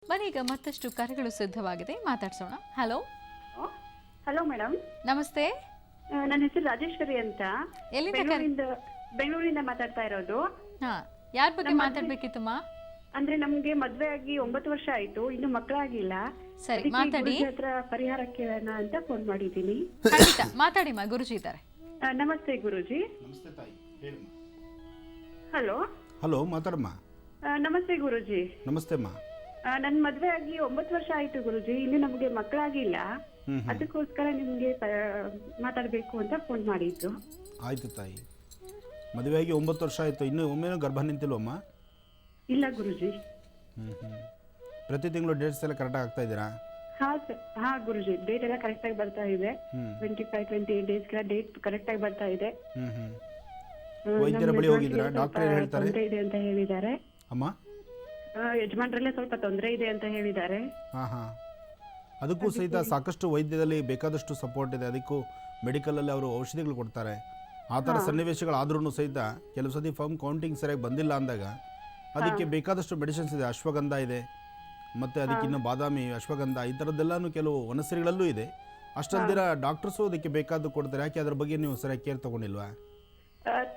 ಬನ್ನಿ ಈಗ ಮತ್ತಷ್ಟು ಕರೆಗಳು ಸಿದ್ಧವಾಗಿದೆ, ಮಾತಾಡ್ಸೋಣ. ಹಲೋ ಹಲೋ ಮೇಡಮ್, ನಮಸ್ತೆ. ನನ್ನ ಹೆಸರು ರಾಜೇಶ್ವರಿ ಅಂತ, ಬೆಂಗಳೂರಿಂದ ಮಾತಾಡ್ತಾ ಇರೋದು. ಹಾ, ಯಾರ ಬಗ್ಗೆ ಮಾತಾಡ್ಬೇಕಿತ್ತಮ್ಮ? ಅಂದ್ರೆ ನಮ್ಗೆ ಮದ್ವೆ ಆಗಿ 9 ವರ್ಷ ಆಯ್ತು, ಇನ್ನು ಮಕ್ಕಳಾಗಿಲ್ಲ. ಸರಿ, ಮಾತಾಡಿ. ಹತ್ರ ಪರಿಹಾರ ಕೇಳೋಣ ಅಂತ ಫೋನ್ ಮಾಡಿದ್ದೀನಿ. ಖಂಡಿತ ಮಾತಾಡಿಮ್ಮ, ಗುರುಜಿ ಇದ್ದಾರೆ. ನಮಸ್ತೆ ಗುರುಜಿ. ನಮಸ್ತೆ ತಾಯಿ, ಹೇಳಮ್ಮ. ಹಲೋ ಹಲೋ, ಮಾತಾಡಮ್ಮ. ನಮಸ್ತೆ ಗುರುಜಿ. ನಮಸ್ತೆ ಅಮ್ಮ. ನನ್ ಮದ್ವೆ ಆಗಿ 9 ವರ್ಷ ಆಯ್ತು ಗುರುಜಿ, ಇನ್ನು ನಮ್ಗೆ ಮಕ್ಕಳಾಗಿಲ್ಲ. ಅದಕ್ಕೋಸ್ಕರ ನಿಮ್ಗೆ ಮಾತಾಡ್ಬೇಕು ಅಂತ ಫೋನ್ ಮಾಡಿದ್ದು. ಆಯ್ತು ತಾಯಿ, ಮದುವೆಯಾಗಿ 9 ವರ್ಷ ಆಯ್ತು, ಇನ್ನೂ ಒಮ್ಮೆನೂ ಗರ್ಭ ನಿಂತಿಲ್ವಮ್ಮ? ಇಲ್ಲ ಗುರುಜಿ. ಪ್ರತಿ ತಿಂಗಳು ಡೇಟ್ಸ್ ಎಲ್ಲ ಕರೆಕ್ಟಾಗಿ ಆಗ್ತಾ ಇದ್ದೀರಾ? ಹಾ ಗುರುಜಿ, ಡೇಟ್ ಎಲ್ಲ ಕರೆಕ್ಟ್ ಆಗಿ ಬರ್ತಾ ಇದೆ. 25-28 ಡೇಸ್ ಡೇಟ್ ಕರೆಕ್ಟ್ ಆಗಿ ಬರ್ತಾ ಇದೆ. ವೈದ್ಯರ ಬಳಿ ಹೋಗಿದ್ದೀರಾ? ಡಾಕ್ಟರ್ ಏನು ಹೇಳ್ತಾರೆ? ತೊಂದರೆ ಇದೆ ಅಂತ ಹೇಳಿದ್ದಾರೆ ಅಮ್ಮ. ಯಜಮಾನ್ರಲ್ಲೇ ಸ್ವಲ್ಪ ತೊಂದರೆ ಇದೆ ಅಂತ ಹೇಳಿದ್ದಾರೆ. ಅದಕ್ಕೂ ಸಹಿತ ಸಾಕಷ್ಟು ವೈದ್ಯದಲ್ಲಿ ಬೇಕಾದಷ್ಟು ಸಪೋರ್ಟ್ ಇದೆ. ಅದಕ್ಕೂ ಮೆಡಿಕಲಲ್ಲಿ ಅವರು ಔಷಧಿಗಳು ಕೊಡ್ತಾರೆ. ಆ ಥರ ಸನ್ನಿವೇಶಗಳಾದ್ರೂ ಸಹಿತ ಕೆಲವು ಸತಿ ಫರ್ಮ್ ಕೌಂಟಿಂಗ್ ಸರಿಯಾಗಿ ಬಂದಿಲ್ಲ ಅಂದಾಗ ಅದಕ್ಕೆ ಬೇಕಾದಷ್ಟು ಮೆಡಿಸಿನ್ಸ್ ಇದೆ. ಅಶ್ವಗಂಧ ಇದೆ, ಮತ್ತು ಅದಕ್ಕಿನ್ನು ಬಾದಾಮಿ, ಅಶ್ವಗಂಧ, ಈ ಥರದ್ದೆಲ್ಲನೂ ಕೆಲವು ವನಸ್ಸರಿಗಳಲ್ಲೂ ಇದೆ. ಅಷ್ಟೊಂದಿರ ಡಾಕ್ಟರ್ಸು ಅದಕ್ಕೆ ಬೇಕಾದ್ದು ಕೊಡ್ತಾರೆ. ಯಾಕೆ ಅದ್ರ ಬಗ್ಗೆ ನೀವು ಸರಿಯಾಗಿ ಕೇರ್ ತಗೊಂಡಿಲ್ವಾ?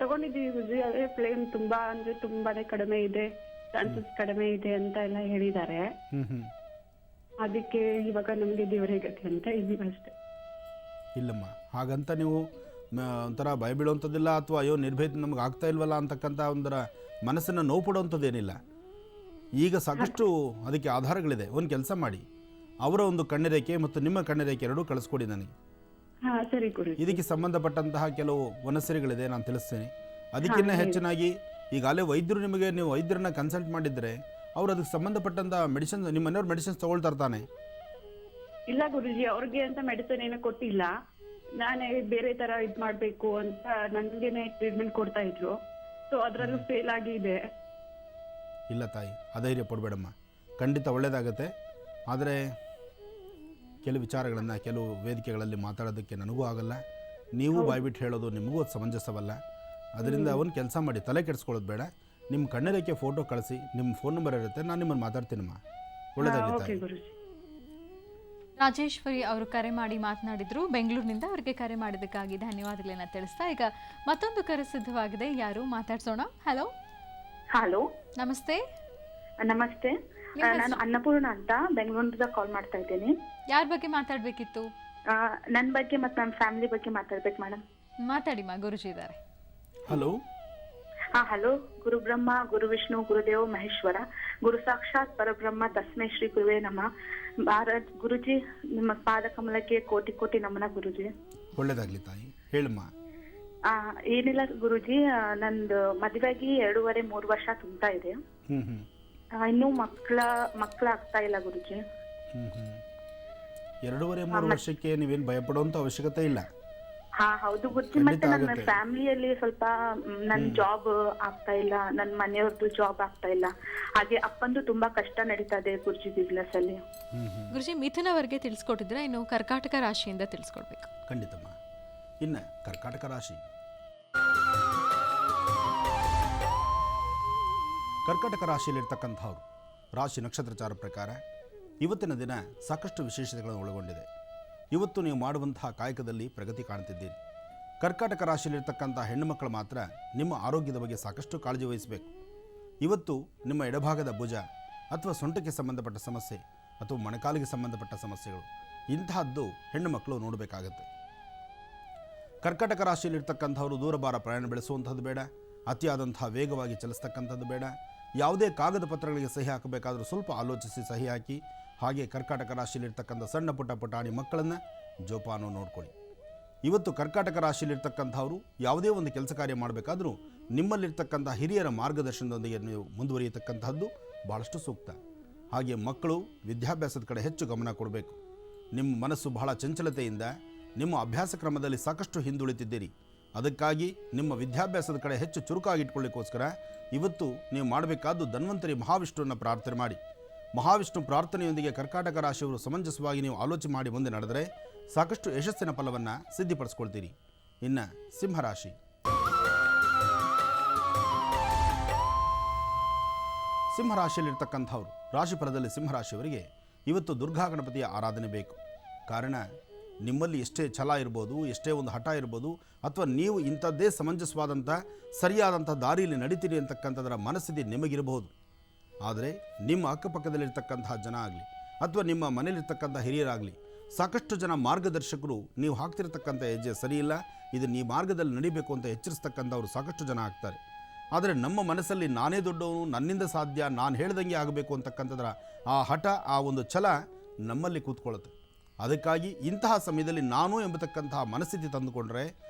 ತಗೊಂಡಿದ್ದೀವಿ, ಅದೇ ಫ್ಲೇಮ್ ತುಂಬಾ ಅಂದ್ರೆ ತುಂಬಾನೇ ಕಡಿಮೆ ಇದೆ, ಚಾನ್ಸಸ್ ಕಡಿಮೆ ಇದೆ ಅಂತ ಎಲ್ಲ ಹೇಳಿದ್ದಾರೆ. ಅದಕ್ಕೆ ಇವಾಗ ನಮ್ಗೆ ದೇವರೇ ಗತಿ ಅಂತ ಇದೀವಿ ಅಷ್ಟೇ. ಇಲ್ಲಮ್ಮ, ಹಾಗಂತ ನೀವು ಒಂಥರ ಭಯ ಬೀಳುವಂಥದ್ದಿಲ್ಲ, ಅಥವಾ ಅಯ್ಯೋ ನಿರ್ಭೇದ ನಮ್ಗೆ ಆಗ್ತಾ ಇಲ್ವಲ್ಲ ಅಂತಕ್ಕಂಥ ಒಂದರ ಮನಸ್ಸನ್ನು ನೋವು ಪಡುವಂಥದ್ದೇನಿಲ್ಲ. ಈಗ ಸಾಕಷ್ಟು ಅದಕ್ಕೆ ಆಧಾರಗಳಿದೆ. ಒಂದು ಕೆಲಸ ಮಾಡಿ, ಅವರ ಒಂದು ಕಣ್ಣರೇಖೆ ಮತ್ತು ನಿಮ್ಮ ಕಣ್ಣರೇಖೆ ಎರಡೂ ಕಳಿಸ್ಕೊಡಿ ನನಗೆ. ಇದಕ್ಕೆ ಸಂಬಂಧಪಟ್ಟಂತಹ ಕೆಲವು ವನಸ್ಸರಿಗಳಿದೆ, ನಾನು ತಿಳಿಸ್ತೀನಿ. ಅದಕ್ಕಿಂತ ಹೆಚ್ಚಿನಾಗಿ ಈಗಾಗಲೇ ವೈದ್ಯರು ನಿಮಗೆ, ನೀವು ವೈದ್ಯರನ್ನ ಕನ್ಸಲ್ಟ್ ಮಾಡಿದರೆ ಅವ್ರು ಅದಕ್ಕೆ ಸಂಬಂಧಪಟ್ಟಂಥ ಮೆಡಿಸಿನ್, ನಿಮ್ಮ ಮನೆಯವ್ರ ಮೆಡಿಸಿನ್ಸ್ ತಗೊಳ್ತಾರೆ ತಾನೆ? ಇಲ್ಲ ಗುರುಜಿ, ಅವ್ರಿಗೆ ಅಂತ ಮೆಡಿಸಿನ್ ಏನು ಕೊಟ್ಟಿಲ್ಲ. ನಾನೇ ಬೇರೆ ತರ ಇದ್ ಮಾಡ್ಬೇಕು ಅಂತ ನನ್ಗೇನೆ ಟ್ರೀಟ್ಮೆಂಟ್ ಕೊಡ್ತಾ ಇದ್ರು. ಸೊ ಅದ್ರಲ್ಲೂ ಫೇಲ್ ಆಗಿದೆ. ಇಲ್ಲ ತಾಯಿ, ಅಧೈರ್ಯ ಪಡಬೇಡಮ್ಮ, ಖಂಡಿತ ಒಳ್ಳೇದಾಗತ್ತೆ. ಆದರೆ ಕೆಲವು ವಿಚಾರಗಳನ್ನು ಕೆಲವು ವೇದಿಕೆಗಳಲ್ಲಿ ಮಾತಾಡೋದಕ್ಕೆ ನನಗೂ ಆಗಲ್ಲ. ನೀವು ಬಾಯ್ಬಿಟ್ಟು ಹೇಳೋದು ನಿಮಗೂ ಅದು ಸಮಂಜಸವಲ್ಲ. ಅದರಿಂದ ಒಂದು ಕೆಲಸ ಮಾಡಿ, ತಲೆ ಕೆಡಿಸ್ಕೊಳ್ಳೋದು ಬೇಡ. ನಿಮ್ಮ ಕಣ್ಣರೇಖೆ ಫೋಟೋ ಕಳಿಸಿ, ನಿಮ್ಮ ಫೋನ್ ನಂಬರ್ ಇರುತ್ತೆ, ನಾನು ನಿಮ್ಮನ್ನು ಮಾತಾಡ್ತೀನಮ್ಮ. ಒಳ್ಳೇದಾಗುತ್ತೆ. ರಾಜೇಶ್ವರಿ ಅವರು ಕರೆ ಮಾಡಿ ಮಾತನಾಡಿದ್ರು ಬೆಂಗಳೂರಿನಿಂದ. ಅವರಿಗೆ ಕರೆ ಮಾಡಿದ್ದಕ್ಕಾಗಿ ಧನ್ಯವಾದಗಳನ್ನ ತಿಳಿಸ್ತಾ ಈಗ ಮತ್ತೊಂದು ಕರೆ ಸಿದ್ಧವಾಗಿದೆ, ಯಾರು ಮಾತಾಡ್ಸೋಣ. ಹಲೋ ಹಲೋ, ನಮಸ್ತೆ. ನಮಸ್ತೆ, ನಾನು ಅನ್ನಪೂರ್ಣ ಅಂತ ಬೆಂಗಳೂರಿಂದ ಕಾಲ್ ಮಾಡ್ತಾ ಇದ್ದೀನಿ. ಯಾರ ಬಗ್ಗೆ ಮಾತಾಡ್ಬೇಕಿತ್ತು? ನನ್ನ ಬಗ್ಗೆ ಮತ್ತು ನನ್ನ ಫ್ಯಾಮಿಲಿ ಬಗ್ಗೆ ಮಾತಾಡ್ಬೇಕು ಮೇಡಮ್. ಮಾತಾಡಿಮ್ಮ, ಗುರುಜಿ ಇದ್ದಾರೆ. ಹಲೋ. ಹಲೋ. ಗುರು ಬ್ರಹ್ಮ, ಗುರು ವಿಷ್ಣು, ಗುರುದೇವ ಮಹೇಶ್ವರ, ಗುರು ಸಾಕ್ಷಾತ್ ಪರಬ್ರಹ್ಮ, ತಸ್ಮೈ ಶ್ರೀ ಗುರುವೇ ನಮಃ. ಭಾರತ್ ಗುರುಜಿ, ನಿಮ್ಮ ಪಾದ ಕಮಲಕ್ಕೆ ಕೋಟಿ ಕೋಟಿ ನಮನ ಗುರುಜಿ. ಒಳ್ಳೇದಾಗ್ಲಿ ತಾಯಿ, ಹೇಳಮ್ಮ. ಏನಿಲ್ಲ ಗುರುಜಿ, ನಂದು ಮದುವೆಯಾಗಿ 2.5-3 ವರ್ಷ ತುಂಬ್ತಾ ಇದೆ. ಇನ್ನೂ ಮಕ್ಕಳಾಗ್ತಾ ಇಲ್ಲ ಗುರುಜಿ. 2.5-3 ವರ್ಷಕ್ಕೆ ನೀವೇನು ಭಯಪಡುವಂತ ಅವಶ್ಯಕತೆ ಇಲ್ಲ. ಹೌದು ಗುರುಜಿ. ಮತ್ತೆ ನನ್ನ ಫ್ಯಾಮಿಲಿಯಲ್ಲಿ ಸ್ವಲ್ಪ ನನ್ ಜಾಬ್ ಆಗ್ತಾ ಇಲ್ಲ, ನನ್ನ ಮನೆಯವ್ರದ್ದು ಜಾಬ್ ಆಗ್ತಾ ಇಲ್ಲ. ಹಾಗೆ ಅಪ್ಪಂದು ತುಂಬಾ ಕಷ್ಟ ನಡೀತಾ ಇದೆ ಗುರುಜಿ ಬಿಸ್ನೆಸ್ ಅಲ್ಲಿ. ಗುರುಜಿ, ಮಿಥುನವರೆಗೆ ತಿಳಿಸ್ಕೊಟ್ಟಿದ್ರೆ ಇನ್ನು ಕರ್ಕಾಟಕ ರಾಶಿಯಿಂದ ತಿಳಿಸ್ಕೊಡ್ಬೇಕು. ಖಂಡಿತಮ್ಮ. ಇನ್ನ ಕರ್ಕಾಟಕ ರಾಶಿ. ಕರ್ಕಾಟಕ ರಾಶಿಯಲ್ಲಿರ್ತಕ್ಕಂಥವ್ರು ರಾಶಿ ನಕ್ಷತ್ರಚಾರ ಪ್ರಕಾರ ಇವತ್ತಿನ ದಿನ ಸಾಕಷ್ಟು ವಿಶೇಷತೆಗಳನ್ನು ಒಳಗೊಂಡಿದೆ. ಇವತ್ತು ನೀವು ಮಾಡುವಂತಹ ಕಾಯಕದಲ್ಲಿ ಪ್ರಗತಿ ಕಾಣ್ತಿದ್ದೀರಿ. ಕರ್ಕಾಟಕ ರಾಶಿಯಲ್ಲಿರ್ತಕ್ಕಂಥ ಹೆಣ್ಣು ಮಕ್ಕಳು ಮಾತ್ರ ನಿಮ್ಮ ಆರೋಗ್ಯದ ಬಗ್ಗೆ ಸಾಕಷ್ಟು ಕಾಳಜಿ ವಹಿಸಬೇಕು. ಇವತ್ತು ನಿಮ್ಮ ಎಡಭಾಗದ ಭುಜ ಅಥವಾ ಸೊಂಟಕ್ಕೆ ಸಂಬಂಧಪಟ್ಟ ಸಮಸ್ಯೆ ಅಥವಾ ಮೊಣಕಾಲಿಗೆ ಸಂಬಂಧಪಟ್ಟ ಸಮಸ್ಯೆಗಳು, ಇಂತಹದ್ದು ಹೆಣ್ಣು ಮಕ್ಕಳು ನೋಡಬೇಕಾಗತ್ತೆ. ಕರ್ಕಾಟಕ ರಾಶಿಯಲ್ಲಿರ್ತಕ್ಕಂಥವರು ದೂರಭಾರ ಪ್ರಯಾಣ ಬೆಳೆಸುವಂಥದ್ದು ಬೇಡ, ಅತಿಯಾದಂತಹ ವೇಗವಾಗಿ ಚಲಿಸ್ತಕ್ಕಂಥದ್ದು ಬೇಡ. ಯಾವುದೇ ಕಾಗದ ಪತ್ರಗಳಿಗೆ ಸಹಿ ಹಾಕಬೇಕಾದರೂ ಸ್ವಲ್ಪ ಆಲೋಚಿಸಿ ಸಹಿ ಹಾಕಿ. ಹಾಗೆ ಕರ್ಕಾಟಕ ರಾಶಿಯಲ್ಲಿರ್ತಕ್ಕಂಥ ಸಣ್ಣ ಪುಟ್ಟ ಪುಟಾಣಿ ಮಕ್ಕಳನ್ನು ಜೋಪಾನ ನೋಡ್ಕೊಳ್ಳಿ. ಇವತ್ತು ಕರ್ಕಾಟಕ ರಾಶಿಯಲ್ಲಿರ್ತಕ್ಕಂಥವರು ಯಾವುದೇ ಒಂದು ಕೆಲಸ ಕಾರ್ಯ ಮಾಡಬೇಕಾದ್ರೂ ನಿಮ್ಮಲ್ಲಿರ್ತಕ್ಕಂಥ ಹಿರಿಯರ ಮಾರ್ಗದರ್ಶನದೊಂದಿಗೆ ನೀವು ಮುಂದುವರಿಯತಕ್ಕಂಥದ್ದು ಭಾಳಷ್ಟು ಸೂಕ್ತ. ಹಾಗೆ ಮಕ್ಕಳು ವಿದ್ಯಾಭ್ಯಾಸದ ಕಡೆ ಹೆಚ್ಚು ಗಮನ ಕೊಡಬೇಕು. ನಿಮ್ಮ ಮನಸ್ಸು ಬಹಳ ಚಂಚಲತೆಯಿಂದ ನಿಮ್ಮ ಅಭ್ಯಾಸ ಕ್ರಮದಲ್ಲಿ ಸಾಕಷ್ಟು ಹಿಂದುಳಿತಿದ್ದೀರಿ. ಅದಕ್ಕಾಗಿ ನಿಮ್ಮ ವಿದ್ಯಾಭ್ಯಾಸದ ಕಡೆ ಹೆಚ್ಚು ಚುರುಕಾಗಿಟ್ಕೊಳ್ಳಿಕ್ಕೋಸ್ಕರ ಇವತ್ತು ನೀವು ಮಾಡಬೇಕಾದ್ದು ಧನ್ವಂತರಿ ಮಹಾವಿಷ್ಣುವನ್ನು ಪ್ರಾರ್ಥನೆ ಮಾಡಿ. ಮಹಾವಿಷ್ಣು ಪ್ರಾರ್ಥನೆಯೊಂದಿಗೆ ಕರ್ಕಾಟಕ ರಾಶಿಯವರು ಸಮಂಜಸವಾಗಿ ನೀವು ಆಲೋಚನೆ ಮಾಡಿ ಮುಂದೆ ನಡೆದರೆ ಸಾಕಷ್ಟು ಯಶಸ್ಸಿನ ಫಲವನ್ನು ಸಿದ್ಧಿಪಡಿಸ್ಕೊಳ್ತೀರಿ. ಇನ್ನು ಸಿಂಹರಾಶಿ. ಸಿಂಹರಾಶಿಯಲ್ಲಿರ್ತಕ್ಕಂಥವ್ರು ರಾಶಿಫಲದಲ್ಲಿ ಸಿಂಹರಾಶಿಯವರಿಗೆ ಇವತ್ತು ದುರ್ಗಾ ಗಣಪತಿಯ ಆರಾಧನೆ ಬೇಕು. ಕಾರಣ ನಿಮ್ಮಲ್ಲಿ ಎಷ್ಟೇ ಛಲ ಇರ್ಬೋದು, ಎಷ್ಟೇ ಒಂದು ಹಠ ಇರ್ಬೋದು, ಅಥವಾ ನೀವು ಇಂಥದ್ದೇ ಸಮಂಜಸವಾದಂಥ ಸರಿಯಾದಂಥ ದಾರಿಯಲ್ಲಿ ನಡೀತೀರಿ ಅಂತಕ್ಕಂಥದ್ರ ಮನಸ್ಥಿತಿ ನಿಮಗಿರಬಹುದು. ಆದರೆ ನಿಮ್ಮ ಅಕ್ಕಪಕ್ಕದಲ್ಲಿರ್ತಕ್ಕಂತಹ ಜನ ಆಗಲಿ ಅಥವಾ ನಿಮ್ಮ ಮನೇಲಿರ್ತಕ್ಕಂಥ ಹಿರಿಯರಾಗಲಿ ಸಾಕಷ್ಟು ಜನ ಮಾರ್ಗದರ್ಶಕರು ನೀವು ಹಾಕ್ತಿರ್ತಕ್ಕಂಥ ಹೆಜ್ಜೆ ಸರಿಯಿಲ್ಲ, ಇದು ನೀ ಮಾರ್ಗದಲ್ಲಿ ನಡಿಬೇಕು ಅಂತ ಎಚ್ಚರಿಸ್ತಕ್ಕಂಥವ್ರು ಸಾಕಷ್ಟು ಜನ ಆಗ್ತಾರೆ. ಆದರೆ ನಮ್ಮ ಮನಸ್ಸಲ್ಲಿ ನಾನೇ ದೊಡ್ಡವನು, ನನ್ನಿಂದ ಸಾಧ್ಯ, ನಾನು ಹೇಳ್ದಂಗೆ ಆಗಬೇಕು ಅಂತಕ್ಕಂಥದ್ರ ಆ ಹಠ, ಆ ಒಂದು ಛಲ ನಮ್ಮಲ್ಲಿ ಕೂತ್ಕೊಳ್ಳುತ್ತೆ. ಅದಕ್ಕಾಗಿ ಇಂತಹ ಸಮಯದಲ್ಲಿ ನಾನು ಎಂಬತಕ್ಕಂತಹ ಮನಸ್ಥಿತಿ ತಂದುಕೊಂಡ್ರೆ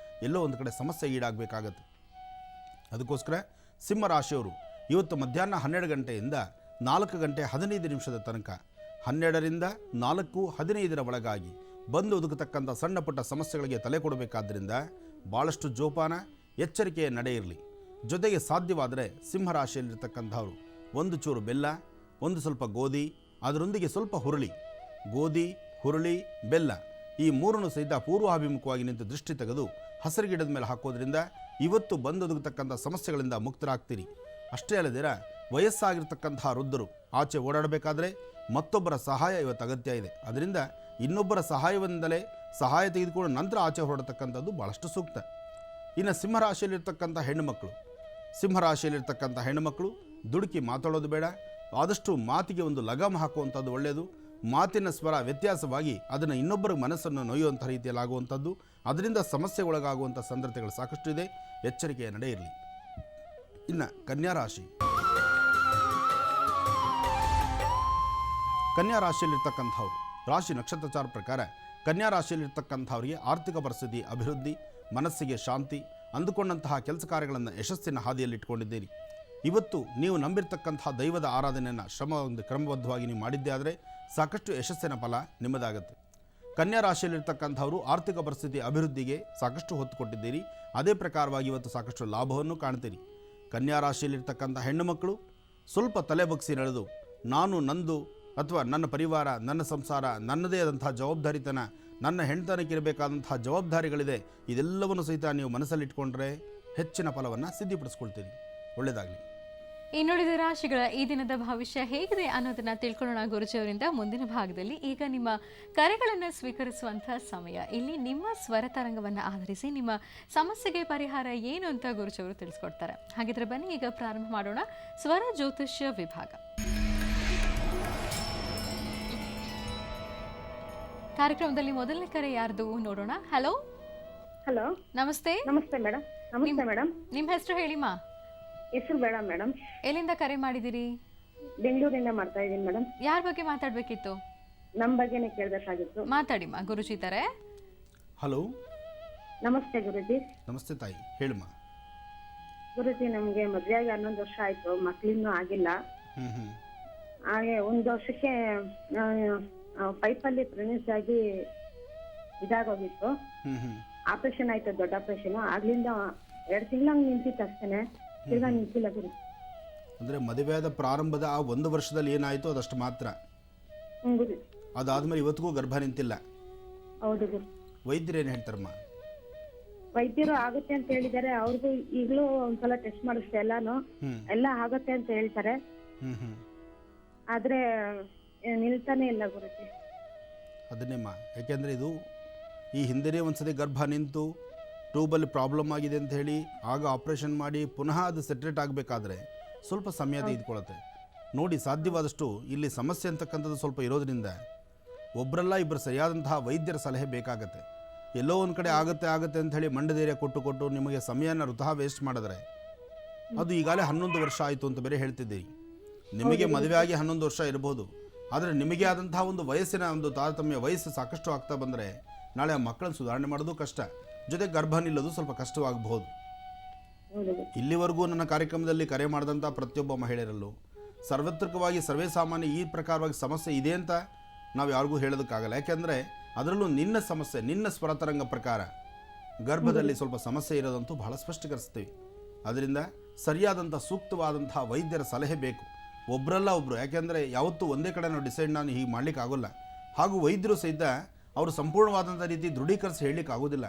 ಎಲ್ಲೋ ಒಂದು ಕಡೆ ಸಮಸ್ಯೆ ಈಡಾಗಬೇಕಾಗತ್ತೆ. ಅದಕ್ಕೋಸ್ಕರ ಸಿಂಹರಾಶಿಯವರು ಇವತ್ತು ಮಧ್ಯಾಹ್ನ 12 ಗಂಟೆಯಿಂದ 4 ಗಂಟೆ 15 ನಿಮಿಷದ ತನಕ 12ರಿಂದ 4:15 ಒಳಗಾಗಿ ಬಂದು ಒದಗತಕ್ಕಂಥ ಸಣ್ಣ ಪುಟ್ಟ ಸಮಸ್ಯೆಗಳಿಗೆ ತಲೆ ಕೊಡಬೇಕಾದ್ದರಿಂದ ಭಾಳಷ್ಟು ಜೋಪಾನ ಎಚ್ಚರಿಕೆಯ ನಡೆ ಇರಲಿ. ಜೊತೆಗೆ ಸಾಧ್ಯವಾದರೆ ಸಿಂಹರಾಶಿಯಲ್ಲಿರ್ತಕ್ಕಂಥವರು ಒಂದು ಚೂರು ಬೆಲ್ಲ, ಒಂದು ಸ್ವಲ್ಪ ಗೋಧಿ, ಅದರೊಂದಿಗೆ ಸ್ವಲ್ಪ ಹುರುಳಿ, ಗೋಧಿ, ಹುರುಳಿ, ಬೆಲ್ಲ ಈ ಮೂರನ್ನು ಸಹಿತ ಪೂರ್ವಾಭಿಮುಖವಾಗಿ ನಿಂತು ದೃಷ್ಟಿ ತೆಗೆದು ಹಸಿರು ಗಿಡದ ಮೇಲೆ ಹಾಕೋದ್ರಿಂದ ಇವತ್ತು ಬಂದೊದಗತಕ್ಕಂಥ ಸಮಸ್ಯೆಗಳಿಂದ ಮುಕ್ತರಾಗ್ತೀರಿ. ಅಷ್ಟೇ ಅಲ್ಲದಿರ ವಯಸ್ಸಾಗಿರ್ತಕ್ಕಂತಹ ವೃದ್ಧರು ಆಚೆ ಓಡಾಡಬೇಕಾದ್ರೆ ಮತ್ತೊಬ್ಬರ ಸಹಾಯ ಇವತ್ತು ಅಗತ್ಯ ಇದೆ. ಅದರಿಂದ ಇನ್ನೊಬ್ಬರ ಸಹಾಯದಿಂದಲೇ ಸಹಾಯ ತೆಗೆದುಕೊಂಡು ನಂತರ ಆಚೆ ಹೊರಡತಕ್ಕಂಥದ್ದು ಭಾಳಷ್ಟು ಸೂಕ್ತ. ಇನ್ನು ಸಿಂಹರಾಶಿಯಲ್ಲಿರ್ತಕ್ಕಂಥ ಹೆಣ್ಣುಮಕ್ಕಳು ದುಡುಕಿ ಮಾತಾಡೋದು ಬೇಡ. ಆದಷ್ಟು ಮಾತಿಗೆ ಒಂದು ಲಗಾಮ ಹಾಕುವಂಥದ್ದು ಒಳ್ಳೆಯದು. ಮಾತಿನ ಸ್ವರ ವ್ಯತ್ಯಾಸವಾಗಿ ಅದನ್ನು ಇನ್ನೊಬ್ಬರ ಮನಸ್ಸನ್ನು ನೋಯುವಂಥ ರೀತಿಯಲ್ಲಿ ಆಗುವಂಥದ್ದು, ಅದರಿಂದ ಸಮಸ್ಯೆಗೊಳಗಾಗುವಂಥ ಸಂದರ್ಭಗಳು ಸಾಕಷ್ಟು ಇದೆ. ಎಚ್ಚರಿಕೆಯ ನಡೆ ಇರಲಿ. ಇನ್ನು ಕನ್ಯಾ ರಾಶಿಯಲ್ಲಿರ್ತಕ್ಕಂಥವ್ರು ರಾಶಿ ನಕ್ಷತ್ರಚಾರ ಪ್ರಕಾರ ಕನ್ಯಾ ರಾಶಿಯಲ್ಲಿರ್ತಕ್ಕಂಥವ್ರಿಗೆ ಆರ್ಥಿಕ ಪರಿಸ್ಥಿತಿ ಅಭಿವೃದ್ಧಿ, ಮನಸ್ಸಿಗೆ ಶಾಂತಿ, ಅಂದುಕೊಂಡಂತಹ ಕೆಲಸ ಕಾರ್ಯಗಳನ್ನು ಯಶಸ್ಸಿನ ಹಾದಿಯಲ್ಲಿ ಇಟ್ಕೊಂಡಿದ್ದೀರಿ. ಇವತ್ತು ನೀವು ನಂಬಿರ್ತಕ್ಕಂತಹ ದೈವದ ಆರಾಧನೆಯನ್ನು ಕ್ರಮಬದ್ಧವಾಗಿ ನೀವು ಮಾಡಿದ್ದೇ ಆದರೆ ಸಾಕಷ್ಟು ಯಶಸ್ಸಿನ ಫಲ ನಿಮ್ಮದಾಗುತ್ತೆ. ಕನ್ಯಾ ರಾಶಿಯಲ್ಲಿರ್ತಕ್ಕಂಥವರು ಆರ್ಥಿಕ ಪರಿಸ್ಥಿತಿ ಅಭಿವೃದ್ಧಿಗೆ ಸಾಕಷ್ಟು ಹೊತ್ತು ಕೊಟ್ಟಿದ್ದೀರಿ. ಅದೇ ಪ್ರಕಾರವಾಗಿ ಇವತ್ತು ಸಾಕಷ್ಟು ಲಾಭವನ್ನು ಕಾಣ್ತೀರಿ. ಕನ್ಯಾ ರಾಶಿಯಲ್ಲಿರ್ತಕ್ಕಂಥ ಹೆಣ್ಣು ಮಕ್ಕಳು ಸ್ವಲ್ಪ ತಲೆ ಬಗ್ಗಿಸಿ ನಡೆದು ನಾನು, ನಂದು ಅಥವಾ ನನ್ನ ಪರಿವಾರ, ನನ್ನ ಸಂಸಾರ, ನನ್ನದೇ ಆದಂತಹ ಜವಾಬ್ದಾರಿತನ, ನನ್ನ ಹೆಣ್ತನಕ್ಕೆ ಇರಬೇಕಾದಂತಹ ಜವಾಬ್ದಾರಿಗಳಿದೆ, ಇದೆಲ್ಲವನ್ನು ಸಹಿತ ನೀವು ಮನಸ್ಸಲ್ಲಿಟ್ಕೊಂಡ್ರೆ ಹೆಚ್ಚಿನ ಫಲವನ್ನು ಸಿದ್ಧಿಪಡಿಸ್ಕೊಳ್ತೀರಿ. ಒಳ್ಳೆಯದಾಗಲಿ. ಇನ್ನುಳಿದ ರಾಶಿಗಳ ಈ ದಿನದ ಭವಿಷ್ಯ ಹೇಗಿದೆ ಅನ್ನೋದನ್ನ ತಿಳ್ಕೊಳ್ಳೋಣ ಗುರುಜಿಯವರಿಂದ ಮುಂದಿನ ಭಾಗದಲ್ಲಿ. ಈಗ ನಿಮ್ಮ ಕರೆಗಳನ್ನು ಸ್ವೀಕರಿಸುವಂತಹ ಸಮಯ. ಇಲ್ಲಿ ನಿಮ್ಮ ಸ್ವರ ತರಂಗವನ್ನು ಆಧರಿಸಿ ನಿಮ್ಮ ಸಮಸ್ಯೆಗೆ ಪರಿಹಾರ ಏನು ಅಂತ ಗುರುಜಿಯವರು ತಿಳಿಸ್ಕೊಡ್ತಾರೆ. ಹಾಗಿದ್ರೆ ಬನ್ನಿ ಈಗ ಪ್ರಾರಂಭ ಮಾಡೋಣ ಸ್ವರ ಜ್ಯೋತಿಷ್ಯ ವಿಭಾಗ. ಕಾರ್ಯಕ್ರಮದಲ್ಲಿ ಮೊದಲನೇ ಕರೆ ಯಾರ್ದು ನೋಡೋಣ. ಹಲೋ. ಹಲೋ, ನಮಸ್ತೆ. ನಮಸ್ತೆ ಮೇಡಮ್. ನಮಸ್ತೆ ಮೇಡಮ್. ನಿಮ್ಮ ಹೆಸರು ಹೇಳಿಮಾ? ಹೆಸರು ಬೇಡ ಮೇಡಮ್. ಎಲ್ಲಿಂದ ಕರೆ ಮಾಡಿದಿರಿ? ಬೆಂಗಳೂರಿಂದ ಮಾಡ್ತಾ ಇದ್ದೀನಿ ಮೇಡಮ್. ಯಾರ ಬಗ್ಗೆ ಮಾತಾಡ್ಬೇಕಿತ್ತು? ನಮ್ಮ ಬಗ್ಗೆನೇ ಕೇಳಬೇಕಾಗಿತ್ತು. ಮಾತಾಡಿಮ್ಮ, ಗುರುಜಿ ಇದ್ದಾರೆ. ಹಲೋ, ನಮಸ್ತೆ ಗುರುಜಿ. ನಮಸ್ತೆ ತಾಯಿ, ಹೇಳಮ್ಮ. ಗುರುಜಿ, ನಮಗೆ ಮದುವೆಯಾಗಿ 11 ವರ್ಷ ಆಯ್ತು, ಮಕ್ಳಿನ್ನೂ ಆಗಿಲ್ಲ. ಹಾಗೆ 1 ವರ್ಷಕ್ಕೆ ಪೈಪಲ್ಲಿ ಪ್ರೆಗ್ನೆನ್ಸಿ ಆಗಿ ಇದಾಗೋಗಿತ್ತು. ಆಪರೇಷನ್ ಆಯ್ತು, ದೊಡ್ಡ ಆಪರೇಷನ್. ಆಗ್ಲಿಂದ 2 ತಿಂಗಳಂಗೆ ನಿಂತಿತ್ತು ಅಷ್ಟೇನೆ, ತಿರ್ಗಾ ನಿಂತಿಲ್ಲ ಗುರು. ಅಂದ್ರೆ ಮದುವೆಯಾದ ಪ್ರಾರಂಭದ ಆ 1 ವರ್ಷದಲ್ಲಿ ಏನಾಯ್ತು ಅದಷ್ಟು ಮಾತ್ರ. ಗುರು. ಅದಾದ್ಮೇಲೆ ಇವತ್ತಿಗೂ ಗರ್ಭ ನಿಂತಿಲ್ಲ. ಹೌದು ಗುರು. ವೈದ್ಯರು ಏನ್ ಹೇಳ್ತಾರಮ್ಮ? ವೈದ್ಯರು ಆಗುತ್ತೆ ಅಂತ ಹೇಳಿದ್ದಾರೆ. ಅವ್ರಿಗೂ ಈಗಲೂ ಒಂದ್ಸಲ ಟೆಸ್ಟ್ ಮಾಡಿಸ್ತೆ, ಎಲ್ಲಾನು ಎಲ್ಲ ಆಗುತ್ತೆ ಅಂತ ಹೇಳ್ತಾರೆ. ಆದ್ರೆ ನಿಲ್ತಾನೆ ಇಲ್ಲ ಗುರುಜಿ. ಅದನ್ನೇಮ್ಮ, ಯಾಕೆಂದ್ರೆ ಇದು ಈ ಹಿಂದೆನೇ ಒಂದ್ಸತಿ ಗರ್ಭ ನಿಂತು ಟ್ಯೂಬಲ್ಲಿ ಪ್ರಾಬ್ಲಮ್ ಆಗಿದೆ ಅಂತ ಹೇಳಿ ಆಗ ಆಪರೇಷನ್ ಮಾಡಿ ಪುನಃ ಅದು ಸೆಟ್ರೇಟ್ ಆಗಬೇಕಾದ್ರೆ ಸ್ವಲ್ಪ ಸಮಯ ತೆಗೆದುಕೊಳ್ಳುತ್ತೆ ನೋಡಿ. ಸಾಧ್ಯವಾದಷ್ಟು ಇಲ್ಲಿ ಸಮಸ್ಯೆ ಅಂತಕ್ಕಂಥದ್ದು ಸ್ವಲ್ಪ ಇರೋದ್ರಿಂದ ಒಬ್ಬರಲ್ಲ ಇಬ್ಬರು ಸರಿಯಾದಂತಹ ವೈದ್ಯರ ಸಲಹೆ ಬೇಕಾಗತ್ತೆ. ಎಲ್ಲೋ ಒಂದು ಕಡೆ ಆಗುತ್ತೆ ಅಂತ ಹೇಳಿ ಮಂಡಧೈರ್ಯ ಕೊಟ್ಟು ನಿಮಗೆ ಸಮಯನ ವೃಥಾ ವೇಸ್ಟ್ ಮಾಡಿದ್ರೆ ಅದು ಈಗಾಗಲೇ 11 ವರ್ಷ ಆಯಿತು ಅಂತ ಬೇರೆ ಹೇಳ್ತಿದ್ದೀರಿ. ನಿಮಗೆ ಮದುವೆ ಆಗಿ 11 ವರ್ಷ ಇರಬಹುದು, ಆದರೆ ನಿಮಗೆ ಆದಂತಹ ಒಂದು ವಯಸ್ಸಿನ ಒಂದು ತಾರತಮ್ಯ, ವಯಸ್ಸು ಸಾಕಷ್ಟು ಆಗ್ತಾ ಬಂದರೆ ನಾಳೆ ಆ ಮಕ್ಕಳನ್ನು ಸುಧಾರಣೆ ಮಾಡೋದು ಕಷ್ಟ, ಜೊತೆ ಗರ್ಭ ನಿಲ್ಲೋದು ಸ್ವಲ್ಪ ಕಷ್ಟವಾಗಬಹುದು. ಇಲ್ಲಿವರೆಗೂ ನನ್ನ ಕಾರ್ಯಕ್ರಮದಲ್ಲಿ ಕರೆ ಮಾಡಿದಂಥ ಪ್ರತಿಯೊಬ್ಬ ಮಹಿಳೆಯರಲ್ಲೂ ಸಾರ್ವತ್ರಿಕವಾಗಿ ಸರ್ವೇ ಸಾಮಾನ್ಯ ಈ ಪ್ರಕಾರವಾಗಿ ಸಮಸ್ಯೆ ಇದೆ ಅಂತ ನಾವು ಯಾರಿಗೂ ಹೇಳೋದಕ್ಕಾಗಲ್ಲ. ಯಾಕೆಂದರೆ ಅದರಲ್ಲೂ ನಿನ್ನ ಸಮಸ್ಯೆ, ನಿನ್ನ ಸ್ವರತರಂಗ ಪ್ರಕಾರ ಗರ್ಭದಲ್ಲಿ ಸ್ವಲ್ಪ ಸಮಸ್ಯೆ ಇರೋದಂತೂ ಬಹಳ ಸ್ಪಷ್ಟೀಕರಿಸ್ತೀವಿ. ಅದರಿಂದ ಸರಿಯಾದಂಥ ಸೂಕ್ತವಾದಂತಹ ವೈದ್ಯರ ಸಲಹೆ ಬೇಕು, ಒಬ್ಬರಲ್ಲ ಒಬ್ಬರು. ಯಾಕೆಂದರೆ ಯಾವತ್ತೂ ಒಂದೇ ಕಡೆ ನಾವು ಡಿಸೈಡ್ ನಾನು ಹೀಗೆ ಮಾಡಲಿಕ್ಕೆ ಆಗೋಲ್ಲ. ಹಾಗೂ ವೈದ್ಯರು ಸಹಿತ ಅವರು ಸಂಪೂರ್ಣವಾದಂಥ ರೀತಿ ದೃಢೀಕರಿಸಿ ಹೇಳಲಿಕ್ಕೆ ಆಗೋದಿಲ್ಲ.